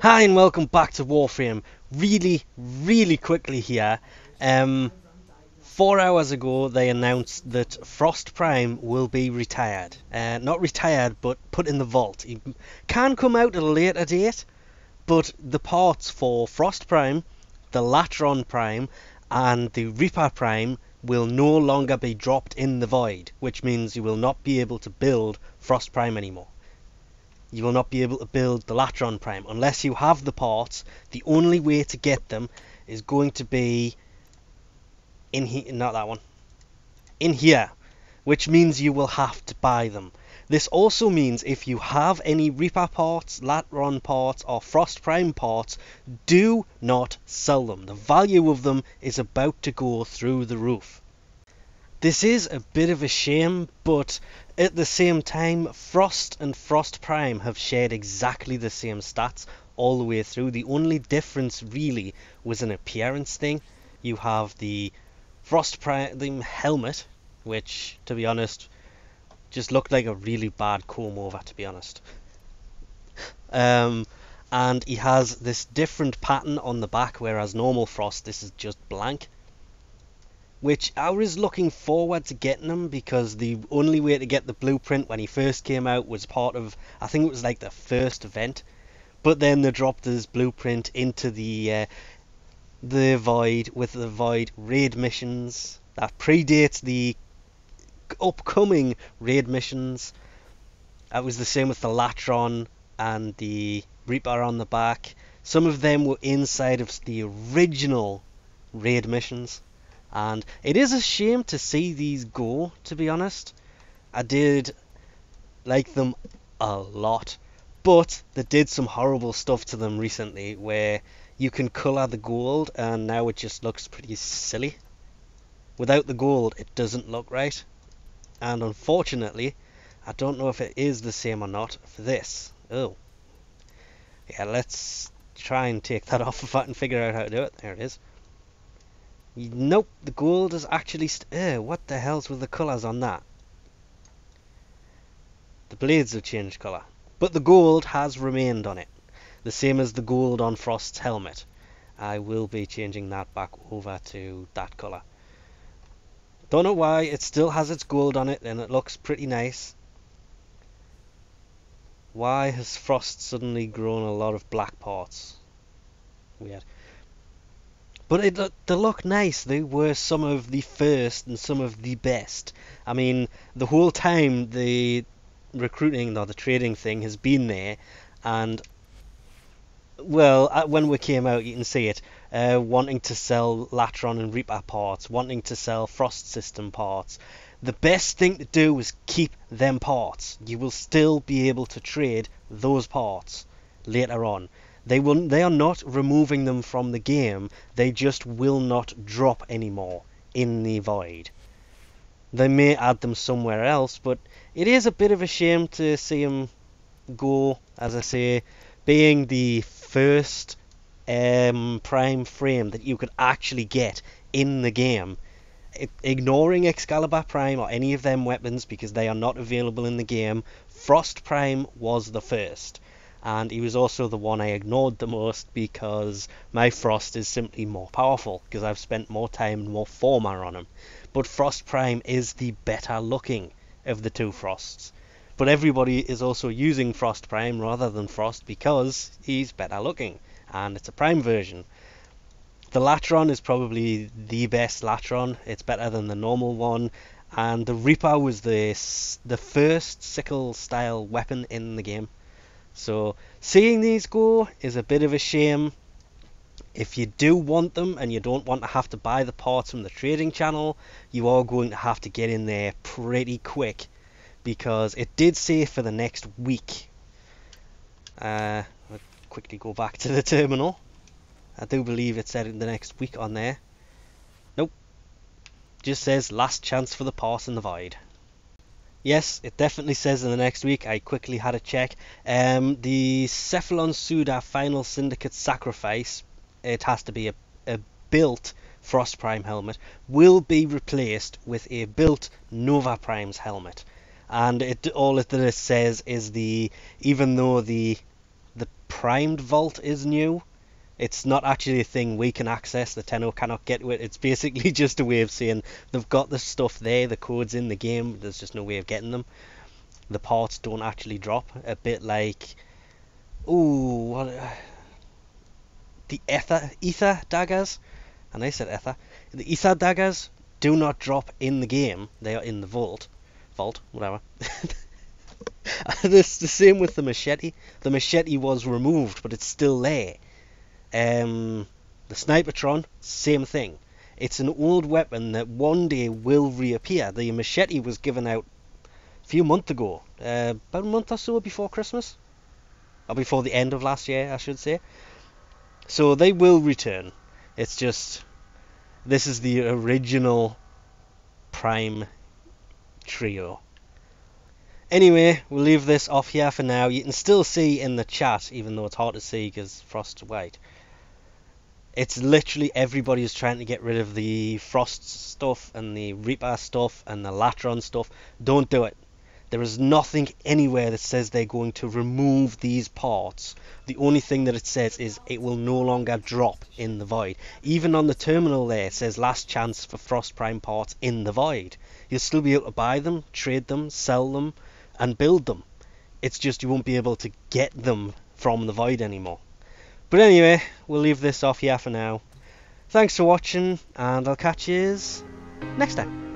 Hi and welcome back to Warframe. Really quickly here. 4 hours ago they announced that Frost Prime will be retired. Not retired, but put in the vault. It can come out at a later date, but the parts for Frost Prime, the Latron Prime, and the Reaper Prime will no longer be dropped in the void, which means you will not be able to build Frost Prime anymore. You will not be able to build the Latron Prime unless you have the parts. The only way to get them is going to be in here, not that one, in here, which means you will have to buy them. This also means if you have any Reaper parts, Latron parts, or Frost Prime parts, do not sell them. The value of them is about to go through the roof. This is a bit of a shame, but at the same time, Frost and Frost Prime have shared exactly the same stats all the way through. The only difference really was an appearance thing. You have the Frost Prime helmet, which, to be honest, just looked like a really bad comb over, to be honest. And he has this different pattern on the back, whereas normal Frost, this is just blank. Which I was looking forward to getting him because the only way to get the blueprint when he first came out was part of, I think it was like the first event, but then they dropped his blueprint into the void with the void raid missions that predates the upcoming raid missions. It was the same with the Latron and the Reaper on the back. Some of them were inside of the original raid missions. And it is a shame to see these go, to be honest. I did like them a lot, but they did some horrible stuff to them recently where you can colour the gold and now it just looks pretty silly. Without the gold it doesn't look right, and unfortunately I don't know if it is the same or not for this. Oh yeah, let's try and take that off if I can figure out how to do it. There it is. Nope, the gold is actually what the hell's with the colours on that? The blades have changed colour, but the gold has remained on it, the same as the gold on Frost's helmet. I will be changing that back over to that colour. Don't know why, it still has its gold on it and it looks pretty nice. Why has Frost suddenly grown a lot of black parts? Weird. But they look nice. They were some of the first and some of the best. I mean, the whole time the recruiting or the trading thing has been there, and well, when we came out, you can see it. Wanting to sell Latron and Reaper parts, wanting to sell Frost System parts. The best thing to do is keep them parts. You will still be able to trade those parts later on. They are not removing them from the game. They just will not drop anymore in the void. They may add them somewhere else, but it is a bit of a shame to see them go, as I say, being the first prime frame that you could actually get in the game. Ignoring Excalibur Prime or any of them weapons because they are not available in the game, Frost Prime was the first. And he was also the one I ignored the most because my Frost is simply more powerful because I've spent more time and more former on him. But Frost Prime is the better looking of the two Frosts. But everybody is also using Frost Prime rather than Frost because he's better looking and it's a Prime version. The Latron is probably the best Latron. It's better than the normal one. And the Reaper was the first sickle style weapon in the game. So seeing these go is a bit of a shame. If you do want them and you don't want to have to buy the parts from the trading channel, you are going to have to get in there pretty quick because it did say for the next week. I'll quickly go back to the terminal. I do believe it said in the next week on there. Nope. Just says last chance for the parts in the void. Yes, it definitely says in the next week. I quickly had a check. The Cephalon Suda final Syndicate sacrifice, it has to be a built Frost Prime helmet, will be replaced with a built Nova Prime's helmet. And all it says is even though the primed vault is new. It's not actually a thing we can access. The Tenno cannot get to it. It's basically just a way of saying they've got the stuff there, the code's in the game, there's just no way of getting them. The parts don't actually drop. A bit like, the ether daggers, and I said ether. The ether daggers do not drop in the game. They are in the vault, whatever. It's the same with the machete. The machete was removed, but it's still there. The Snipertron, same thing. It's an old weapon that one day will reappear. The machete was given out a few months ago, about a month or so before Christmas, or before the end of last year, I should say. So they will return. It's just, this is the original Prime trio. Anyway, we'll leave this off here for now. You can still see in the chat, even though it's hard to see because Frost's white. It's literally everybody is trying to get rid of the Frost stuff and the Reaper stuff and the Latron stuff. Don't do it. There is nothing anywhere that says they're going to remove these parts. The only thing that it says is it will no longer drop in the void. Even on the terminal there, it says last chance for Frost Prime parts in the void. You'll still be able to buy them, trade them, sell them, and build them. It's just you won't be able to get them from the void anymore. But anyway, we'll leave this off here for now. Thanks for watching, and I'll catch you next time.